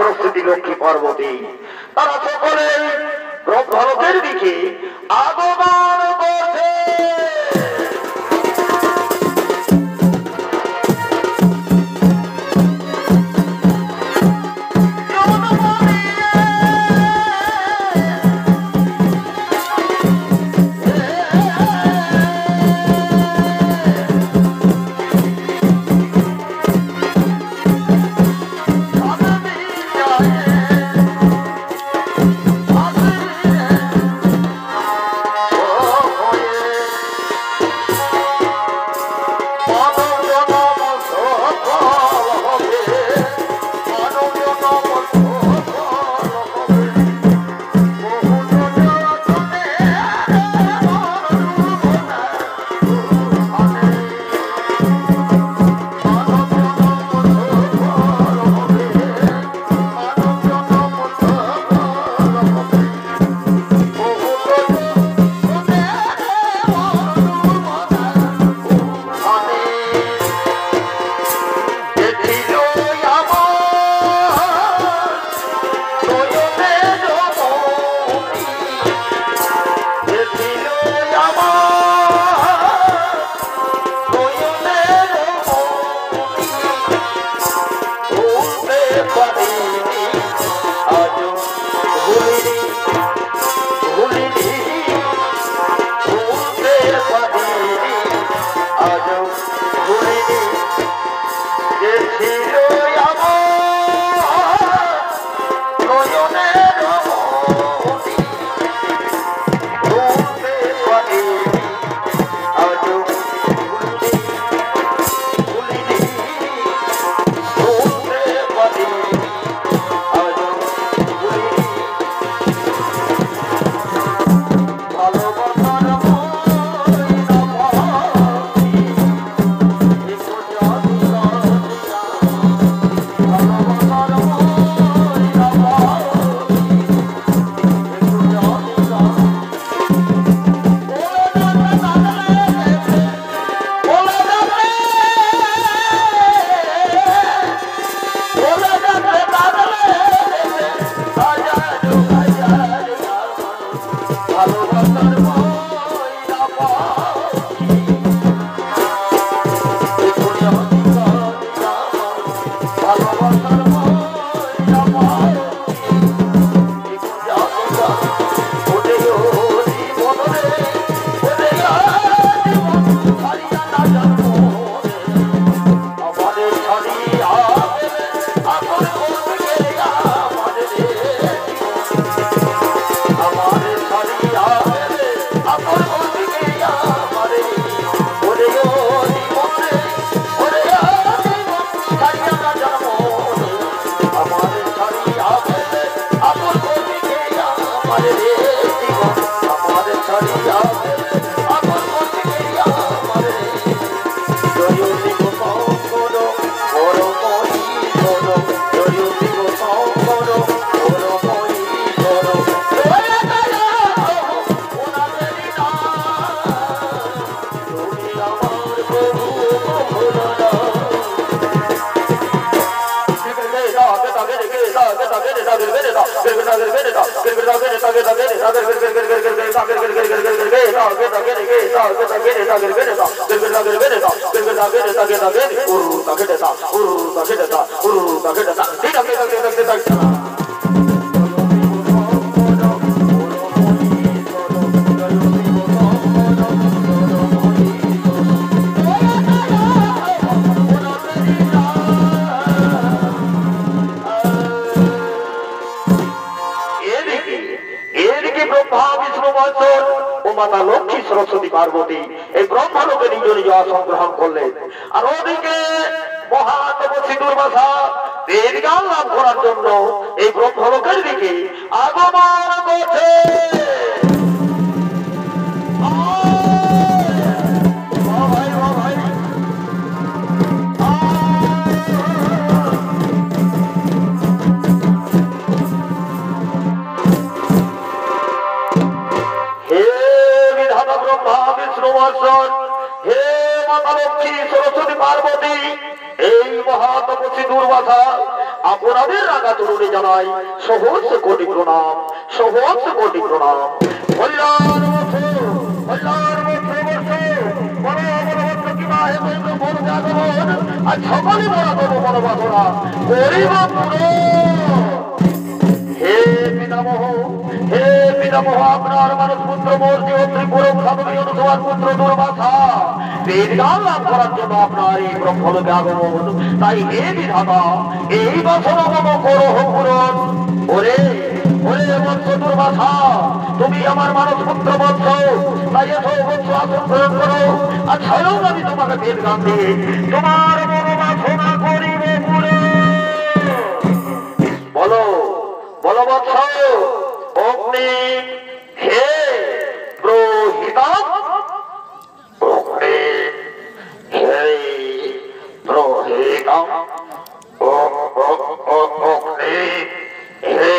सरस्वती लक्ष्मी पार्वती तारा सकले ब्रह्मलोकेर दिके आगमन करছে। माता लक्ष्मी सरस्वती पार्वती ब्रह्मलोके निज निज आसन ग्रहण करलें और ओदिके महातपस्वी दुर्वासा वेद ज्ञान लाभ करार जन्य ब्रह्मलोकेर दिके आगमन करছে। हे माता लक्ष्मी सरस्वती पार्वती महातपस्वी दुर्वासा आपनादेर रागा तरुण সামনে জানাই সহস্র কোটি প্রণাম, সহস্র কোটি প্রণাম। কল্যাণ আর সকলে বলা দেবো মনোবাসনা করিব হে পিতামহ, হে পিতামহ, আপনার মানুষ পুত্র মূর্তি ত্রিপুরম সাধনী অনুসভার পুত্র দুর্বাসা বেদ জ্ঞান লাভ করার জন্য আপনার এই ব্রহ্মলোকে আগমন। তাই হে বিধাতা, এই বাসনা মম করো পূরণ। ওরে ওরে বৎস দুর্বাসা, তুমি আমার মানুষ পুত্র বৎস, তাই এসো বৎস আসন গ্রহণ করো। আর স্বয়ং আমি তোমাকে বেদ জ্ঞান দিয়ে তোমার মনোবাসনা করিব পূরণ। বলো বলো বৎস। অগ্নি হে প্রহিতম, অগ্নি হে প্রহিতম, অগ্নি হে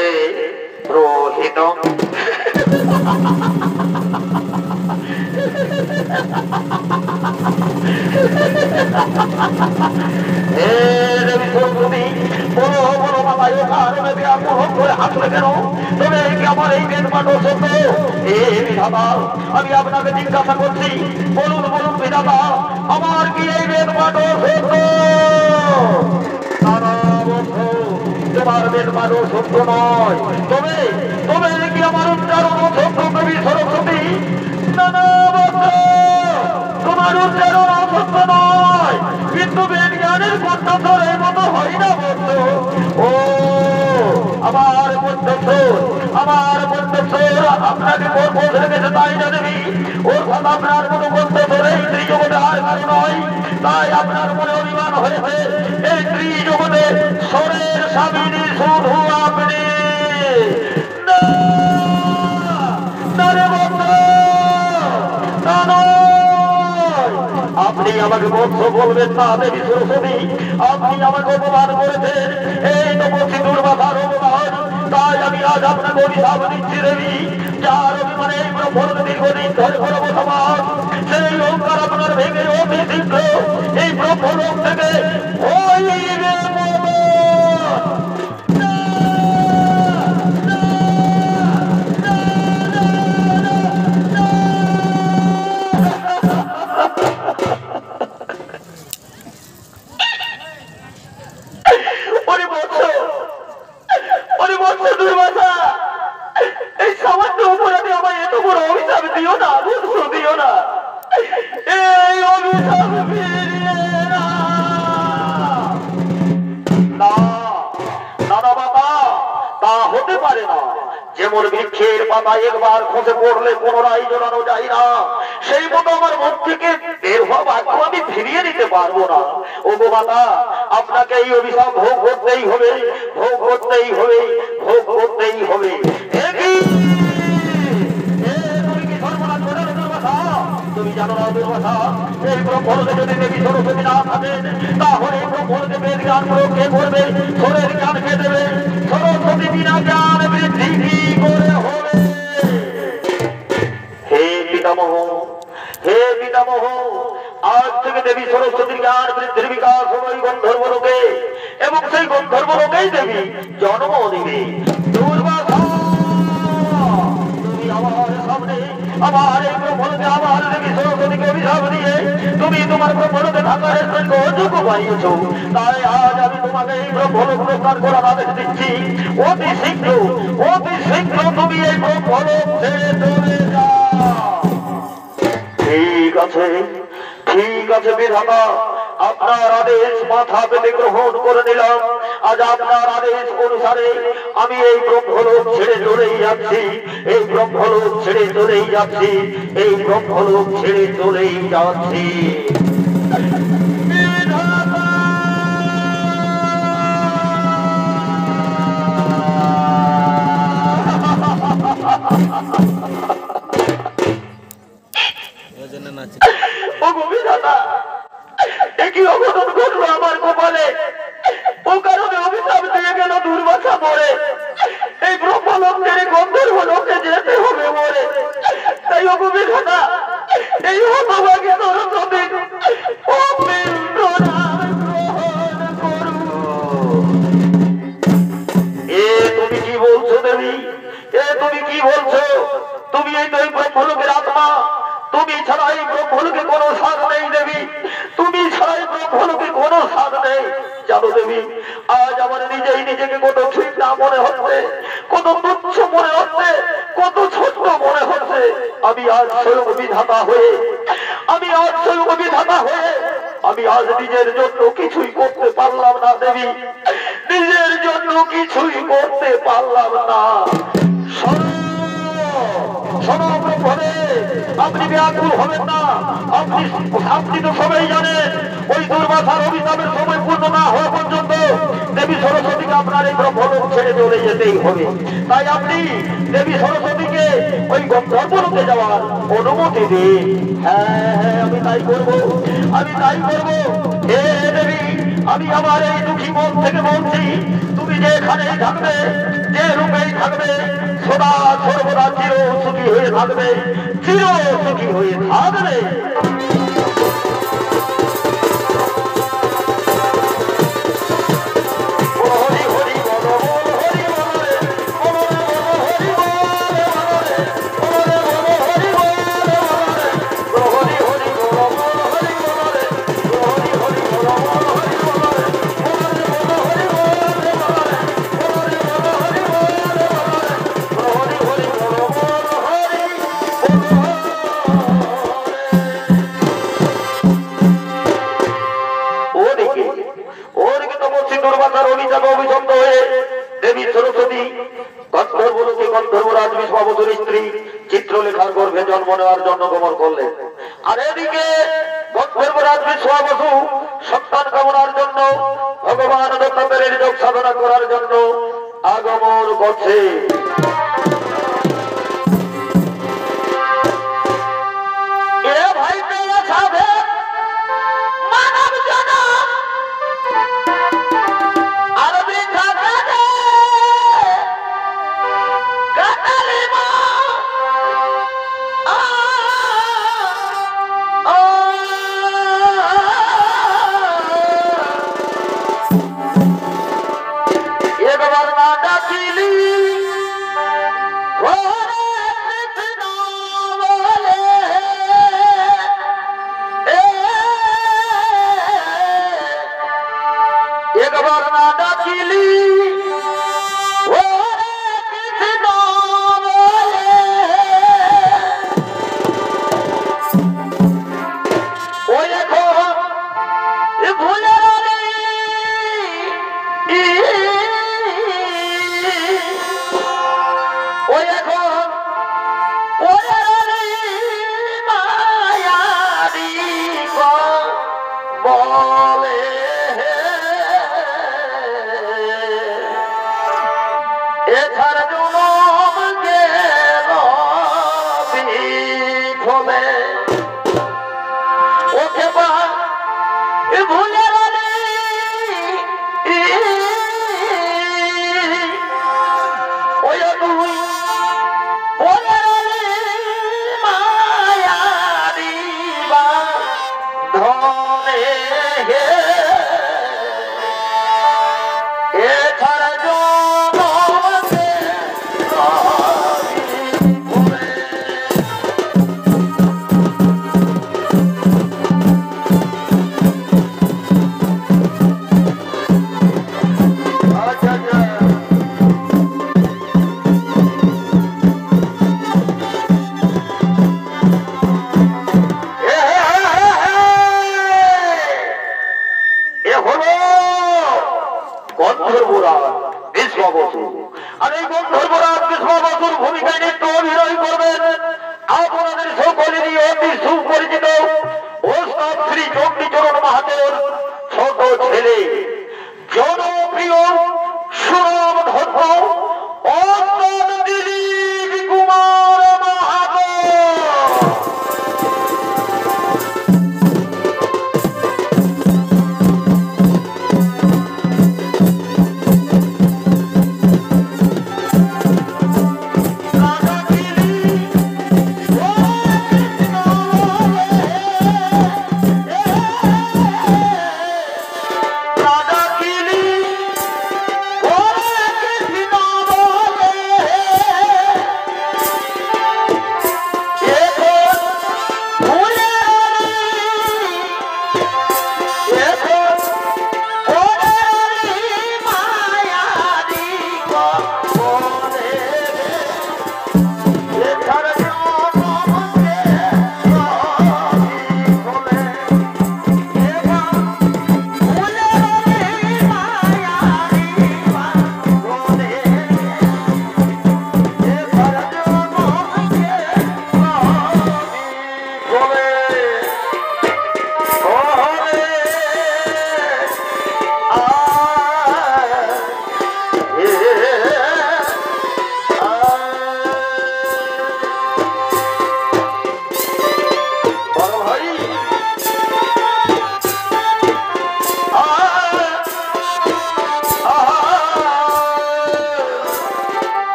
প্রহিতম। হে দেবী সরস্বতী, বলো বলো বাবা, এ কারণে ব্যাকুল করে হাসলে কেন? তবে কি আমার এই বেদ পাঠ সত্য? হে বিধাতা, আমি আপনাকে জিজ্ঞাসা করছি, বলুন বলুন বিধাতা, আমার কি এই বেদ পাঠ সত্য? তোমার বেদ পাঠ সত্য নয়, তবে তবে কি আমার উচ্চারণ সত্য দেবী সরস্বতী? না না বৎস, তোমার উচ্চারণ অসত্য নয়, কিন্তু বেদ জ্ঞানের কণ্ঠস্বরের মতো হয় না বৎস। ও আমার কণ্ঠস্বর, আমার কণ্ঠস্বর আপনাকে পৌঁছে রেখেছে, তাই না দেবী? অর্থাৎ আপনার মতো কণ্ঠস্বর এই ত্রিজগতে আর কারো নয়। তাই আপনার মনে অভিমান হয়েছে এই ত্রিজগতে স্বরের স্বামিনী শুধু আপনি। আপনি আমাকে বৎস বলবেন না দেবী সরস্বতী, আপনি আমাকে অপমান করেছেন, এই তো বলছি দুর্বাসার অপমান। তাই আমি আজ আপনাকে অভিশাপ দিচ্ছি দেবী, যার অভিমানে এই ব্রহ্মলোকে দীর্ঘদিন ধরে করে বসবাস, সেই অহংকার আপনার ভেঙে অতি শীঘ্র এই ব্রহ্মলোক থেকে হইবে পতন। এই সামান্য অপরাধে আমায় এত বড় অভিশাপ দিও না, দিও না, এই অভিশাপ ফিরিয়ে না। না বাবা, তা হতে পারে না। যেমন বৃক্ষের পাতা একবার খসে পড়লে পুনরায় জড়ানো যায় না, সেই মতো আমার মন থেকে বের হওয়া ভাগ্য আমি ফিরিয়ে দিতে পারবো না। ও গো মাতা, আপনাকে এই অভিশাপ ভোগ করতেই হবে, ভোগ করতেই হবে, ভোগ করতেই হবে। তুমি জানো না দুর্বাসা, এই ব্রহ্মলোকে যদি দেবী সরস্বতী না থাকেন, তাহলে এই ব্রহ্মলোকে বেদ জ্ঞান কে করবে? স্বরের জ্ঞান কে দেবে? সরস্বতী বিনা জ্ঞান বৃদ্ধি কি করে হবে? হে পিতামহ, হে পিতামহ, আজ থেকে দেবী সরস্বতীর জ্ঞান বৃদ্ধির বিকাশ হল এই গন্ধর্বলোকে, এবং সেই গন্ধর্বলোকেই দেবী জন্ম দিবে। দুর্বাসা, তুমি আমার সামনে আমার এই ব্রহ্মলোকে আমার দেবী সরস্বতীকে অভিশাপ দিয়ে তুমি তোমার ব্রহ্মলোকে থাকার অযোগ্য বানিয়েছ। তাই আজ আমি তোমাকে এই ব্রহ্মলোক প্রস্থান করার আদেশ দিচ্ছি। অতি শীঘ্র, অতি শীঘ্র তুমি এই ব্রহ্মলোক ছেড়ে চলে যাও। ঠিক আছে, ঠিক আছে বিধাতা, আপনার আদেশ মাথা পেতে গ্রহণ করে নিলাম। আজ আপনার আদেশ অনুসারে আমি এই ব্রহ্মলোক ছেড়ে চলেই যাচ্ছি, এই ব্রহ্মলোক ছেড়ে চলেই যাচ্ছি, এই ব্রহ্মলোক ছেড়ে চলেই যাচ্ছি। একই অঘটন ঘটলো আমার কপালে, ও কারণে অভিশাপ দিয়ে গেল দুর্বাসা মরে। এই ব্রহ্মলোক ছেড়ে গন্ধর্বলোকে যেতে হবে মরে। তাই অবিধাতা, এই হতভাগী সরস্বতী তুমি কি বলছো দেবী? তুমি কি বলছো? তুমি এই ব্রহ্মলোকের আত্মা, তুমি ছাড়া এই ব্রহ্মলোকে কোনো স্বাদ নেই দেবী, তুমি ছাড়া এই ব্রহ্মলোকে কোনো স্বাদ নেই। জানো দেবী, আজ আমার নিজেই নিজেকে কত ঠিক না মনে হচ্ছে, কত তুচ্ছ মনে হচ্ছে, কত ছোট্ট মনে হচ্ছে। আমি আজ স্বয়ং বিধাতা হয়ে, আমি আজ স্বয়ং বিধাতা হয়ে আমি আজ নিজের জন্য কিছুই করতে পারলাম না দেবী, নিজের জন্য কিছুই করতে পারলাম না। আপনি ব্যাকুল হবেন না, আপনি তো সবাই জানেন ওই দুর্বাসার অভিশাপের সময় পূর্ণ না হওয়া পর্যন্ত দেবী সরস্বতীকে আপনার এই ব্রহ্মলোক ছেড়ে চলে যেতেই হবে। তাই আপনি দেবী সরস্বতীকে ওই গন্ধর্বলোকে যাওয়ার অনুমতি দিন। হ্যাঁ হ্যাঁ, আমি তাই করবো, আমি তাই করবো। হে দেবী, আমি আমার এই দুঃখী মন থেকে বলছি, তুমি যেখানেই থাকবে, যে রূপেই থাকবে, সদা সর্বদা চির সুখী হয়ে থাকবে, চির সুখী হয়ে থাকবে। চিত্রলেখার গর্ভে জন্ম নেওয়ার জন্য গমন করলেন। আর এদিকে গন্ধর্বরাজ বিশ্ববসু সন্তান কামনার জন্য, ভগবান দত্তাত্রেয়ের যোগ সাধনা করার জন্য আগমন করছে।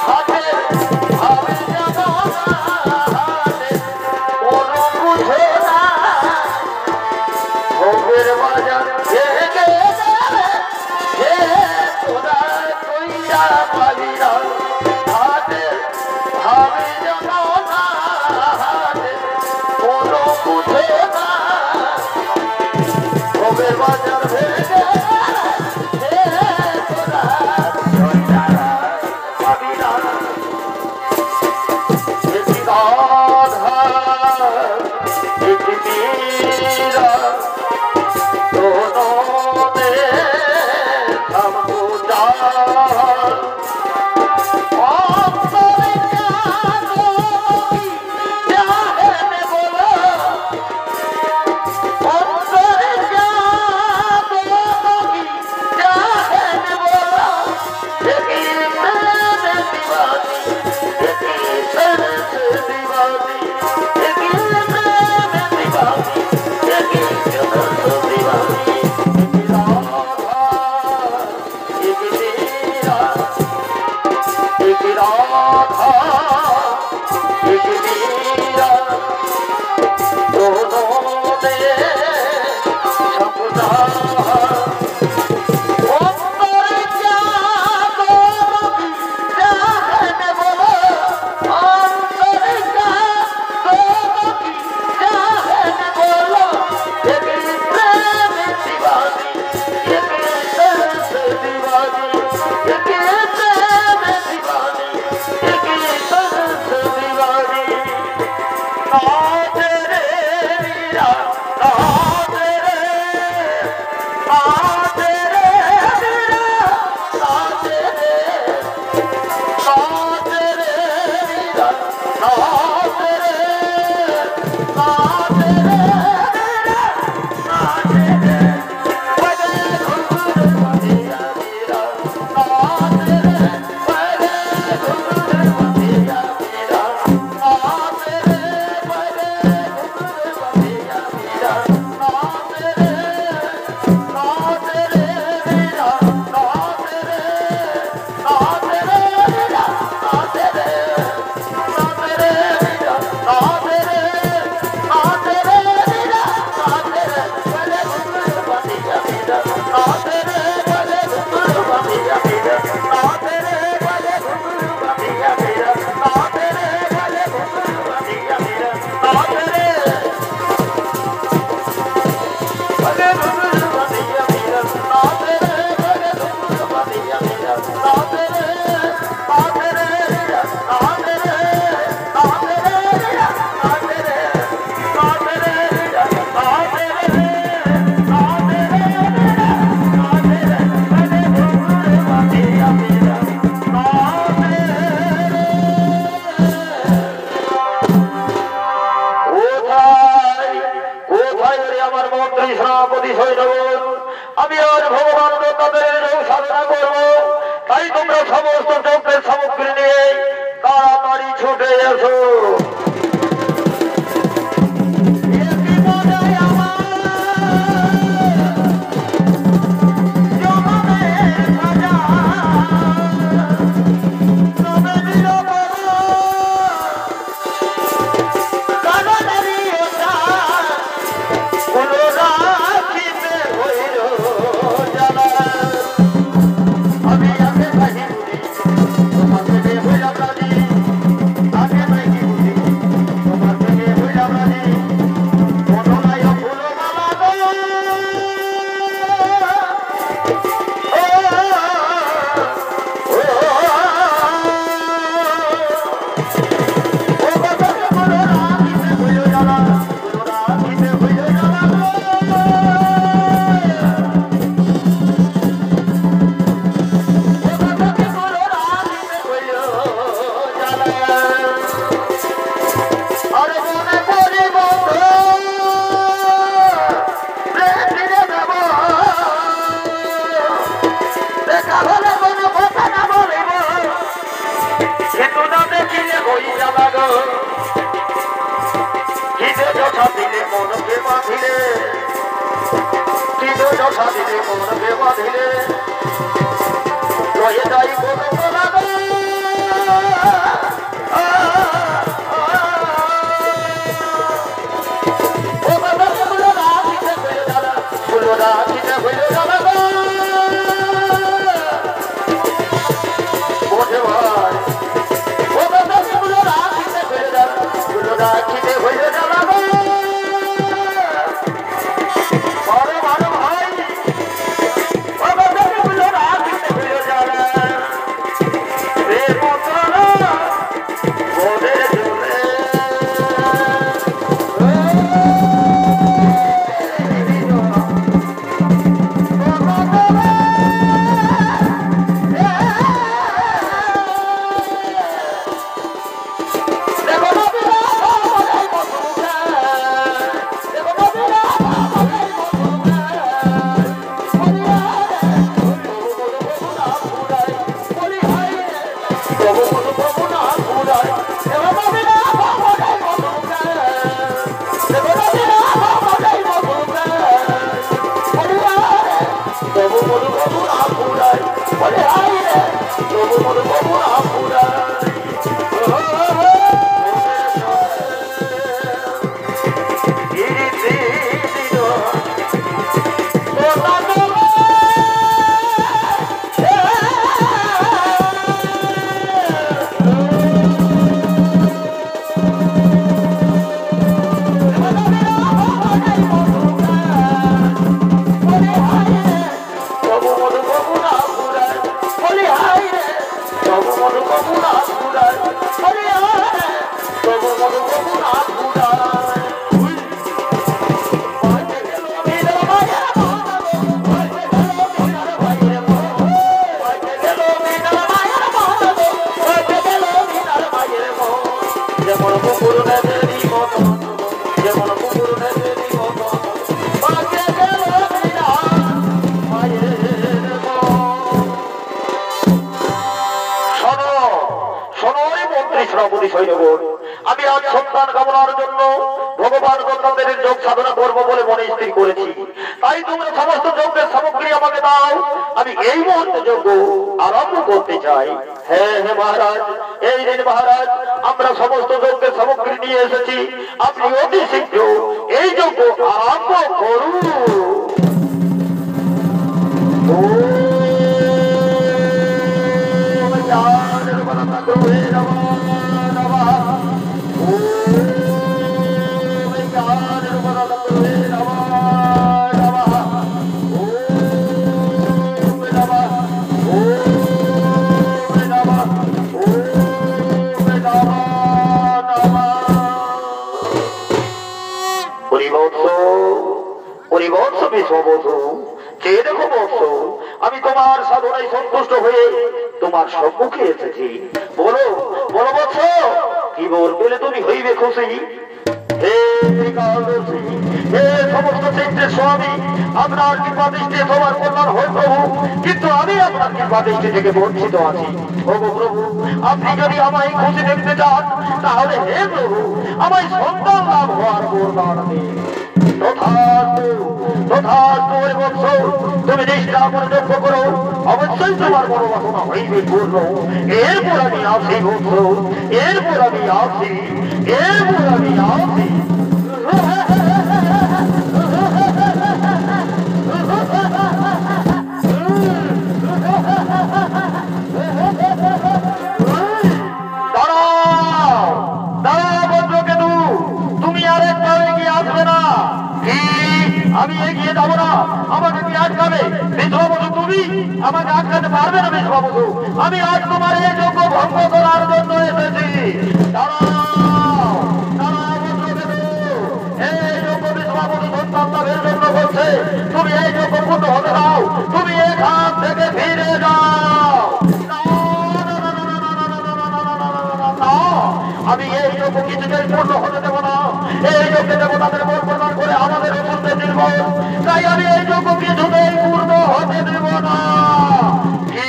Hare Hey, আমি আজ সন্তান কামনার জন্য ভগবান গণতন্ত্রের যোগ সাধনা করবো বলে মনে স্থির করেছি। তাই তোমরা সমস্ত যজ্ঞের সামগ্রী আমাকে দাও, আমি এই মুহূর্তে যজ্ঞ আরম্ভ করতে চাই। হ্যাঁ হ্যাঁ মহারাজ, এই দিন মহারাজ আমরা সমস্ত যজ্ঞের সামগ্রী নিয়ে এসেছি, আপনি অতি শীঘ্র এই যজ্ঞ আরম্ভ করুন। আমি তোমার সাধনায় সন্তুষ্ট হয়ে তোমার সম্মুখে এসেছি। বলো বলো বৎস, কি বল পেলে তুমি হইবে খুশি। হে ত্রিকালদর্শী, হে সমস্ত চিত্রের স্বামী, আপনার কৃপা দৃষ্টি তোমার কল্যাণ হয় প্রভু, কিন্তু আমি আপনার কৃপা দৃষ্টি থেকে বঞ্চিত আছি। ওগো প্রভু, আপনি যদি আমায় খুশি দেখতে চান তাহলে হে প্রভু আমায় সন্তান লাভ হওয়ার বরদান দিন। তুমি নিষ্ঠা করে যজ্ঞ করো, অবশ্যই তোমার মনোবাসনা হইবে পূর্ণ। এরপর আমি আসি বৎস, এরপর আমি আসি, এরপর আমি আসি। আমি এগিয়ে যাবো না, আমাকে কি আটকাবে? বিশ্ববধূ তুমি আমাকে আটকাতে পারবে না বিশ্ববধূ, আমি আজ তোমার এই যোগ্য ভঙ্গ করার জন্য এসেছি। এই যোগ্য বিশ্ববধূ সন্তান লাভের জন্য বলছে, তুমি এই যোগ্য পূর্ণ হতে দাও, তুমি এখান থেকে ফিরে যাও। আমি এই যোগ্য কিছুতেই পূর্ণ হতে দেবো না, এই যোগ্যে দেবতাদের মন প্রদান করে আমাদের মধ্যে নির্ভর, তাই আমি এই যোগ্য কিছুতেই পূর্ণ হতে দেব না। কি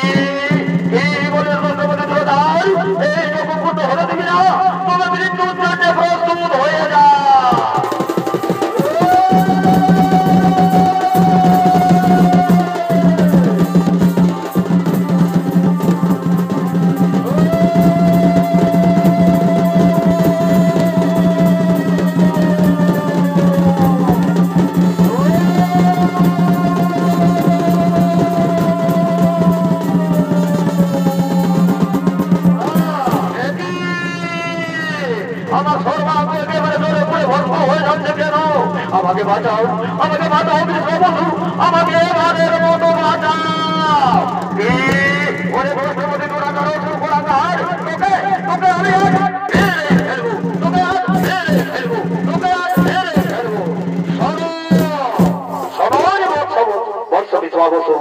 বলে এই যোগ্য পূর্ণ হতে দিবি না, তবে মৃত্যুর জন্য প্রস্তুত হয়ে যা। আমাকে বাঁচাও, আমাকে বাঁচাও বিশ্ববধূ, আমাকে এবারের মতো বাঁচাও। ওরে বৈষ্ণবতী গোড়াকার অসুর গোড়াকার, তোকে তোকে আমি আজ ফেলে ফেলবো, তোকে আজ ফেলে ফেলবো, তোকে আজ ফেলে ফেলবো। সবাই বৎস বিশ্ববধূ,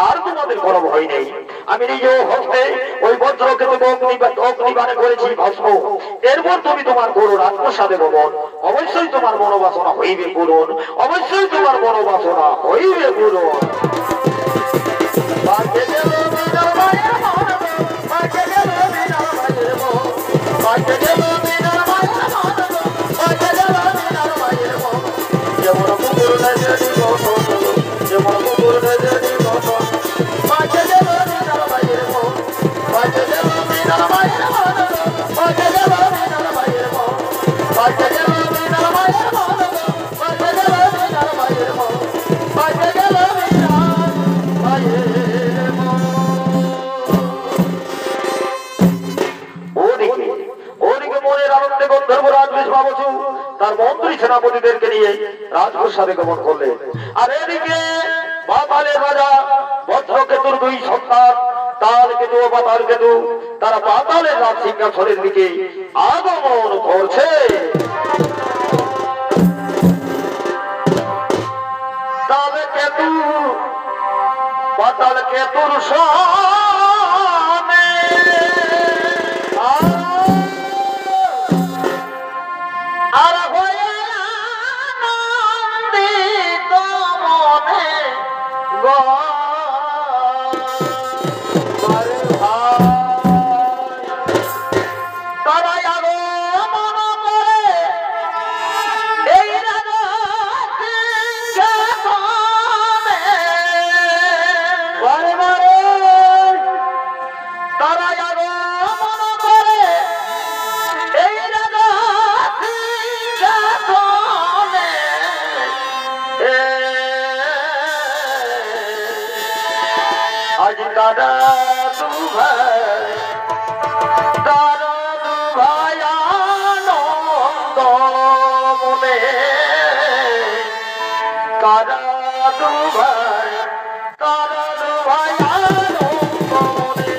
আর তোমাদের কোনো ভয় নেই। আমি নিজ হস্তে ওই বজ্রকে অগ্নিবাণে করেছি ভস্ম। এরপর তুমি তোমার গরুর আত্মসাদে ভবন, অবশ্যই তোমার মনোবাসনা হইবে পূরণ, অবশ্যই তোমার মনোবাসনা হইবে পূরণ। যেমন কুকুর যেমন কুকুর তার মন্ত্রী সেনাপতিদেরকে নিয়ে রাজপ্রাসাদে গমন করলেন। আর এদিকে পাতালের রাজা বজ্রকেতুর দুই সন্তান তালকেতু ও পাতালকেতু তারা পাতালের রাজ সিংহাসনের দিকে আগমন করছে। তোর সনে আর হয়ে আনন্দিত মনে গো আজ দাদা তু ভাই আনন্দ মনে কারা তু ভাই আনন্দ মনে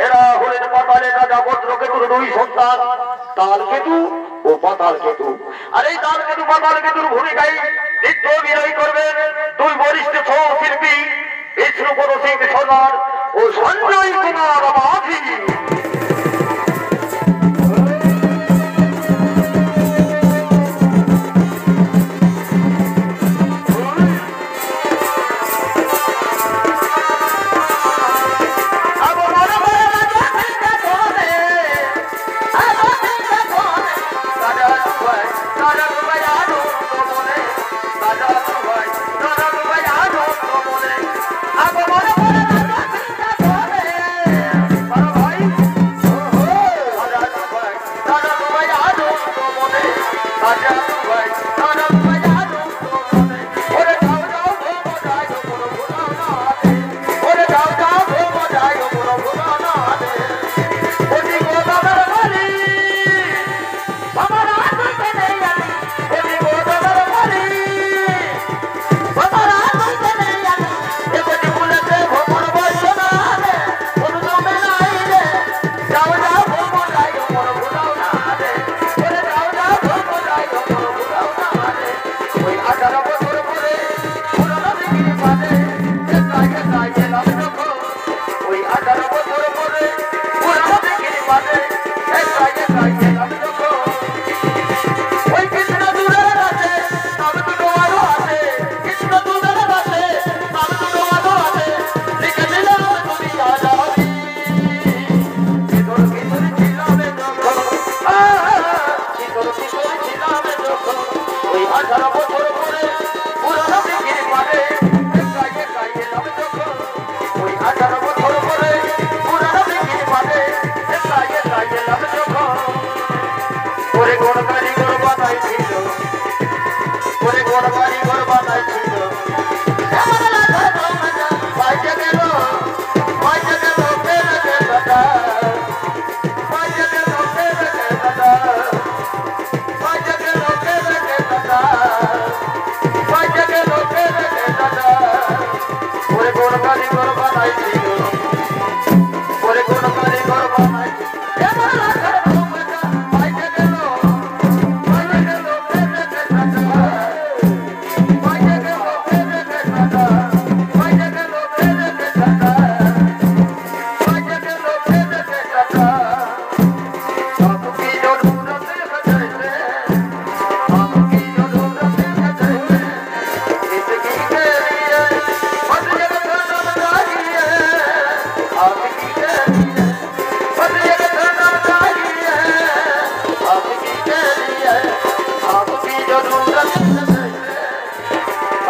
এরা হলেন পাতালের রাজা বজ্রকেতুর দুই সন্তান তালকেতু ও পাতালকেতু। আর এই তালকেতু পাতালকেতুর ভূমিকায় নৃত্য অভিনয় করবেন দুই বরিষ্ঠ ছৌ শিল্পী বিষ্ণুপদ সিং সরকার ও সঞ্জয় কুমার মাঝি।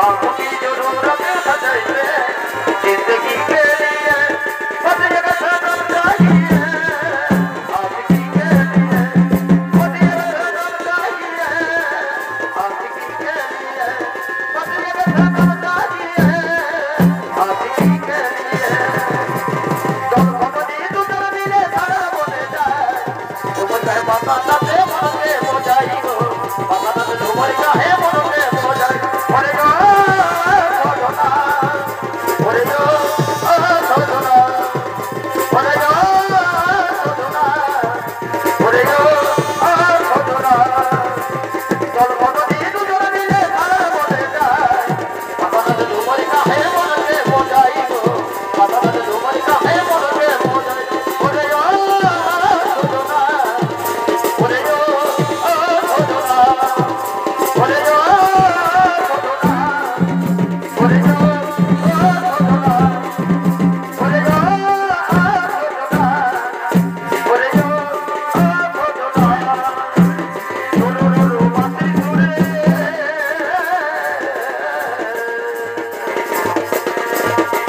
आपकी जरूरत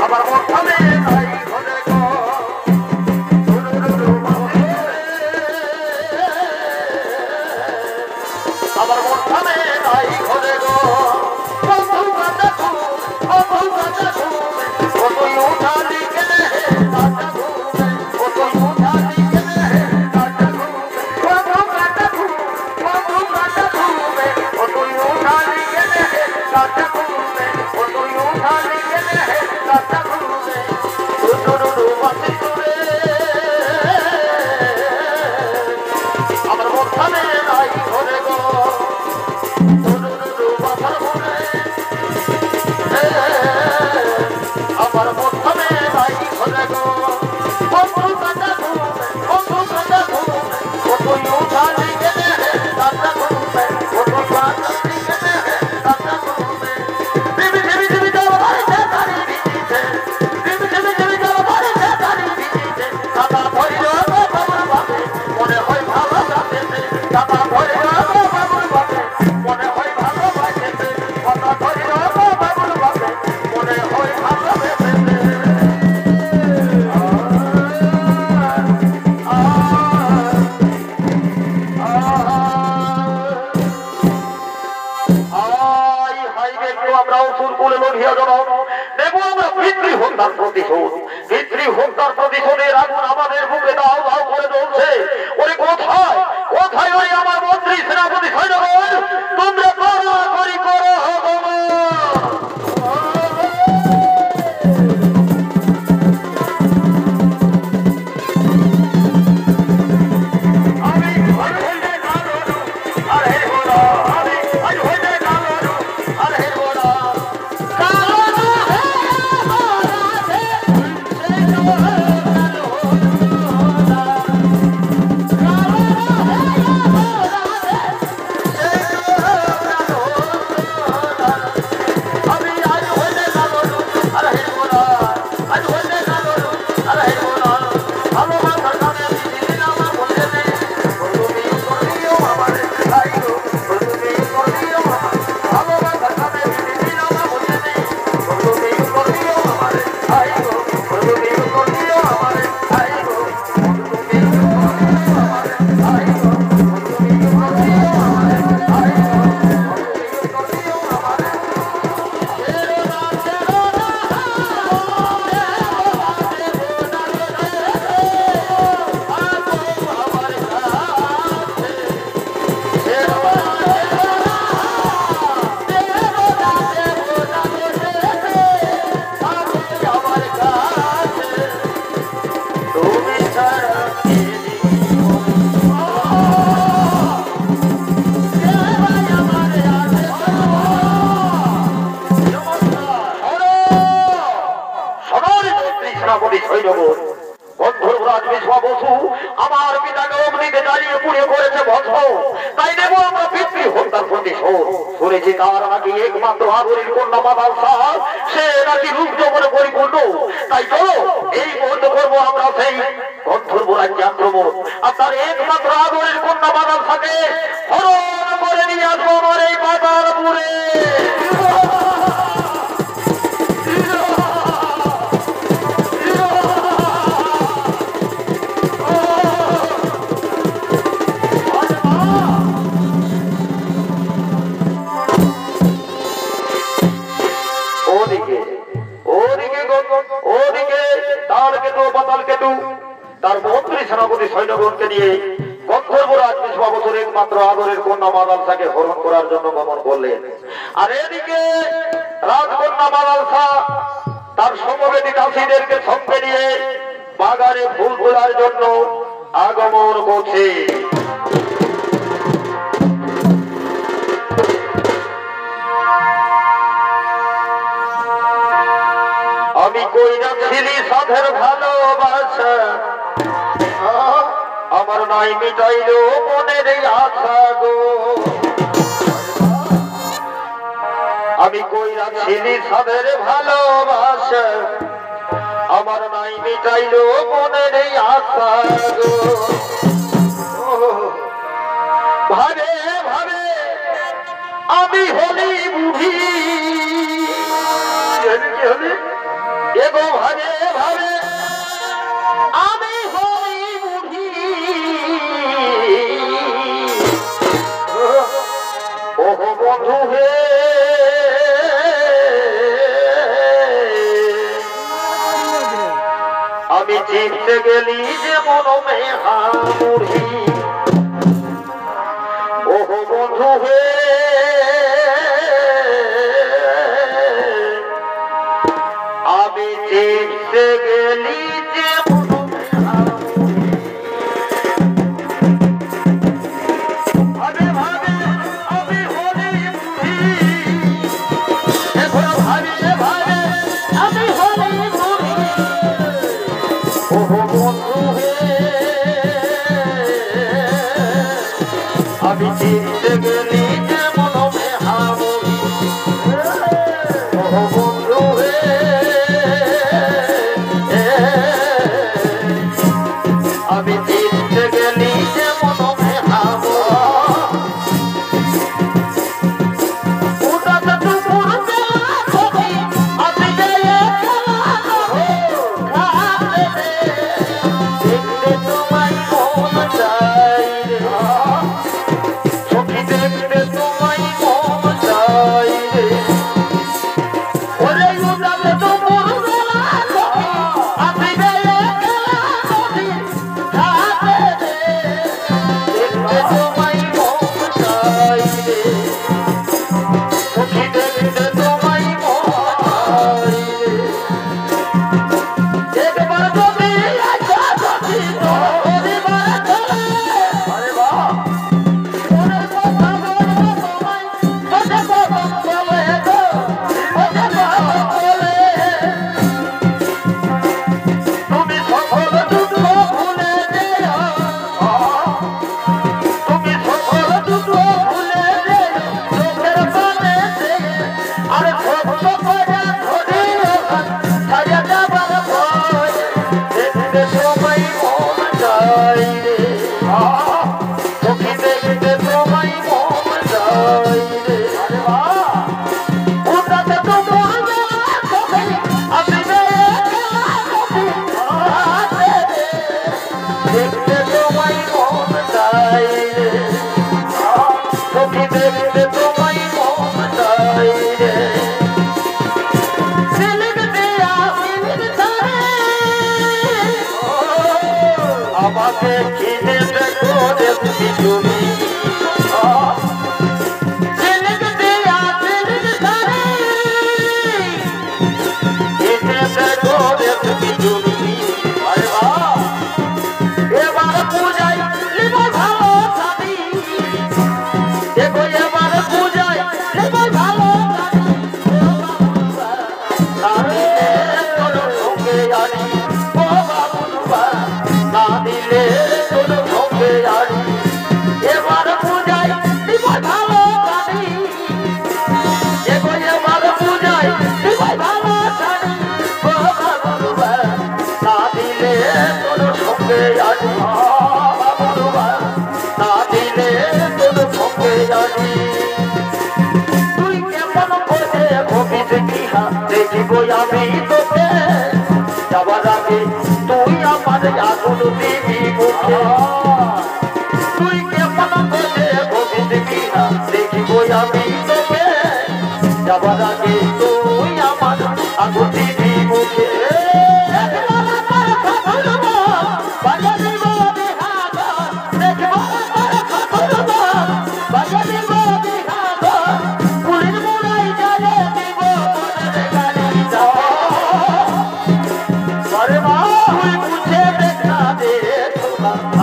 আমার মধ্যে নাই ঘরে গো আমার মধ্যে নাই ঘরে গো বন্ধু দেখো তুই উঠালি কেনে কাটা ঘুমে তুই উঠালি কেনে কাটা ঘুমে বন্ধু কাটা ঘুমে তুই উঠালি কেনে কাটা ঘুমে তুই উঠালি কেনে কাটা ঘুমে দুরু বাসি দূরে আমার মধ্যে নাই ঘরে গো দুরু বাসার ঘুরে আমার মধ্যে নাই ঘরে গো বন্ধু কাটা ঘুমে তুই উঠালি কেনে কাটা ঘুমে তুই উঠালি কেনে কাটা ঘুমে দিবি দিবি দিবি যাও বাড়িতে তারি ভিজিতে দিবি দিবি দিবি যাও বাড়িতে তারি ভিজিতে কাটা ধরিল গো বাবুর বাপে মনে হয় ভালো লাগেছে কাটা ধরিল গো বাবুর বাপে মনে হয় ভালো লাগেছে কাটা ধরিল গো বাবুর বাপে মনে হয় ভালো লাগেছে আমরাও সুর করে লড়িয়া জনম দেব আমরা পিতৃ হত্যার প্রতিশোধ পিতৃ হত্যার প্রতিশোধের আগুন আমাদের বুকে দাও দাও করে জ্বলছে ওরে কোথায় কোথায় ওই আমার মন্ত্রী সেনাপতি সৈন্যগণ তোমরা করি করো আমার পিতাকে অগ্নিতে জ্বালিয়ে পুড়িয়ে করেছে ভস্ম তাই দেব আমরা পিতৃ হত্যার প্রতিশোধ শুনেছি তার নাকি একমাত্র আদরের কন্যা মাদাল শাহ সে নাকি রূপ যৌবনে পরিপূর্ণ তাই চলো এই মুহূর্তে করবো আমরা সেই গন্ধর্ব রাজ্যে আক্রমণ আর তার একমাত্র আদরের কন্যা মাদাল শাহকে হরণ করে নিয়ে আসবো আমার এই পাতালপুরে তার মন্ত্রী সেনাপতি সৈন্যগণকে নিয়ে গন্ধর্ব রাজ ২০ বছর একমাত্র আদরের কন্যা মাদাল শাহকে হরণ করার জন্য গমন করলেন আর এদিকে রাজকন্যা মাদাল শাহ তার সমবেতী দাসীদেরকে সঙ্গে নিয়ে বাগানে ফুল তোলার জন্য আগমন করছে আমি কইরা ছিলি সাধের ভালোবাসা আমার নাই মিটাইল মনের আশা গো আমি কইরা ছিলি সাধের ভালোবাসা আমার নাই মিটাইল মনের আশা গো ভাবে ভাবে আমি হলি বুড়ি এগো বন্ধু হে আমি চিনতে গেলি যে মনমে হামুড়ি ওহ বন্ধু হে আমি চিনতে গেলি যে মনমে হামুড়ি ভাবে ভাবে আমি হলি বুড়ি এখন ভাবিয়ে ভাবে আমি হলি বুড়ি ওহ বন্ধু হে আমি চিনতে গেলি যে মনমে হামুড়ি ওহ বন্ধু হে আমি চিনতে গেলি যে মনমে আমাকে কিনে দেখো দেখি তুমি দেখিব আমি তোকে যাবার আগে তুই আমার আগুন দিবি মুখে তুই কেমন করে ভবিস কিনা দেখিব আমি তোকে যাবার আগে তুই আমার আগুন দিবি মুখে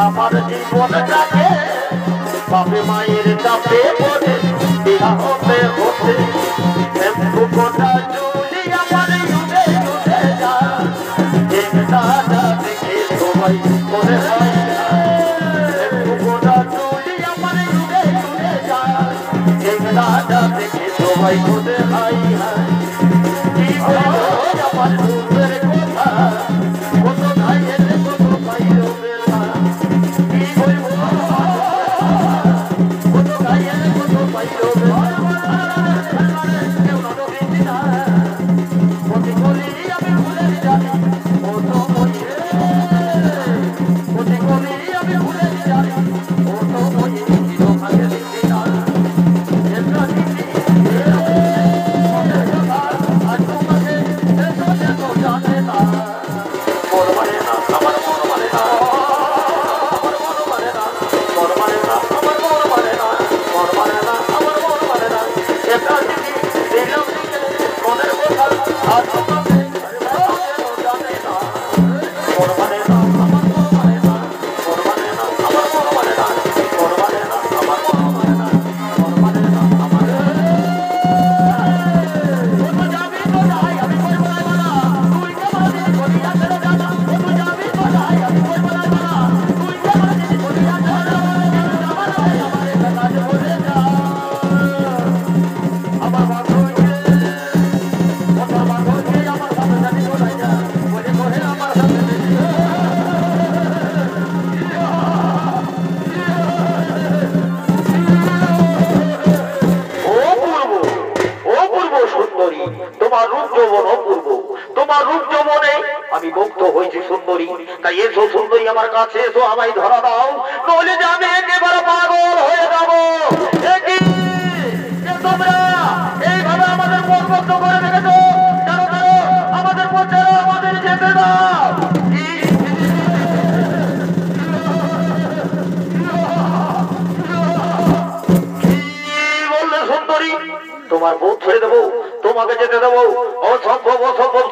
আমার জীবনটাকে বাপে মায়ের চাপে পড়ে বিয়া হতে হতে গোটা চুলি আমার উঠে উঠে যায় দাদা দেখে সবাই করে গোটা চুলি আমার উঠে উঠে যায় দাদা দেখে সবাই করে হাই হাই কি আমার দুধের কথা কত ভাইয়ের কত ভাইয়ের I'm আমি মুক্ত হয়েছি সুন্দরী, তাই এসো সুন্দরী আমার কাছে এসো, আমায় ধরা দাও, নইলে যে আমি একেবারে পাগল হয়ে যাবো। তোমরা এইভাবে আমাদের পথ বন্ধ করে রেখেছো, জানো জানো আমাদের পথে আমাদের যেতে দাও। তোমার বোধ ছেড়ে দেবো, তোমাকে যেতে দেবো? অসম্ভব অসম্ভব